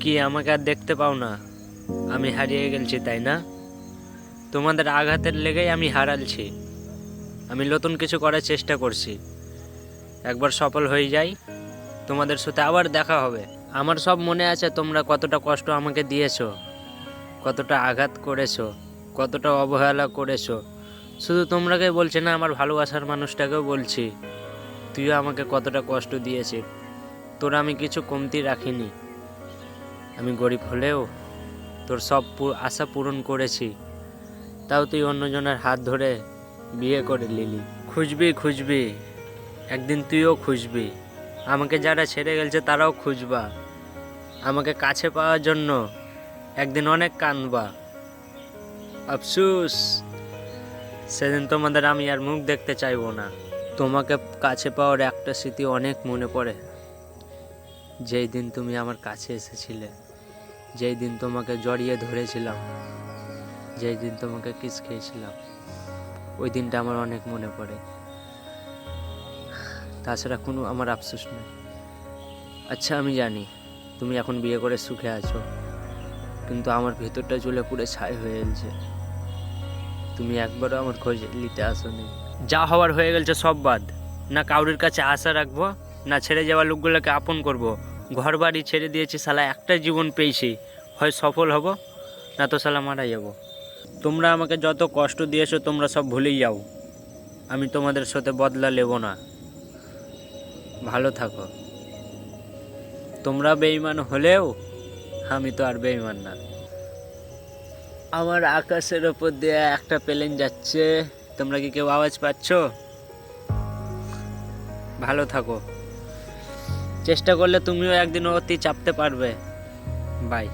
কি আমাকে আর দেখতে পাও না? আমি হারিয়ে গেছি, তাই না? তোমাদের আঘাতের লেগেই আমি হারালছি। আমি নতুন কিছু করার চেষ্টা করছি। একবার সফল হয়ে যাই, তোমাদের সাথে আবার দেখা হবে। আমার সব মনে আছে, তোমরা কতটা কষ্ট আমাকে দিয়েছো, কতটা আঘাত করেছো, কতটা অবহেলা করেছো। শুধু তোমরাকে বলছি না, আমার ভালোবাসার মানুষটাকেও বলছি, তুইও আমাকে কতটা কষ্ট দিয়েছিস। তোরা আমি কিছু কমতি রাখিনি। আমি গরিব হলেও তোর সব আশা পূরণ করেছি। তাও তুই অন্যজনের হাত ধরে বিয়ে করে নিলি। খুঁজবি, একদিন তুইও খুঁজবি। আমাকে যারা ছেড়ে গেছে তারাও খুঁজবা। আমাকে কাছে পাওয়ার জন্য একদিন অনেক কাঁদবা। আফসোস, সেদিন তোমাদের আমি আর মুখ দেখতে চাইবো না। তোমাকে কাছে পাওয়ার একটা স্মৃতি অনেক মনে পড়ে। যেই দিন তুমি আমার কাছে এসেছিলে, যেই দিন তোমাকে জড়িয়ে ধরেছিলাম, যেই দিন তোমাকে কিস খেয়েছিলাম, ওই দিনটা আমার অনেক মনে পড়ে। তাছাড়া কোনো আমার আফসোস নেই। আচ্ছা, আমি জানি তুমি এখন বিয়ে করে সুখে আছো, কিন্তু আমার ভেতরটা জ্বলে পুড়ে ছাই হয়ে গেছে। তুমি একবারও আমার খোঁজ নিতে আসোনি। যা হওয়ার হয়ে গেছে সব বাদ। না কাউরির কাছে আশা রাখবো, না ছেড়ে যাওয়া লোকগুলোকে আপন করব। ঘর বাড়ি ছেড়ে দিয়েছি, শালা একটা জীবন পেয়েছি। হয় সফল হব, না তো শালা মারা যাব। তোমরা আমাকে যত কষ্ট দিয়েছো তোমরা সব ভুলেই যাও। আমি তোমাদের সাথে বদলা নেব না। ভালো থাকো। তোমরা বেঈমান হলেও আমি তো আর বেঈমান না। আমার আকাশের ওপর দিয়ে একটা প্লেন যাচ্ছে। তোমরা কি কেউ আওয়াজ পাচ্ছ? ভালো থাকো। চেষ্টা করলে তুমিও একদিন অতি চাপতে পারবে। বাই।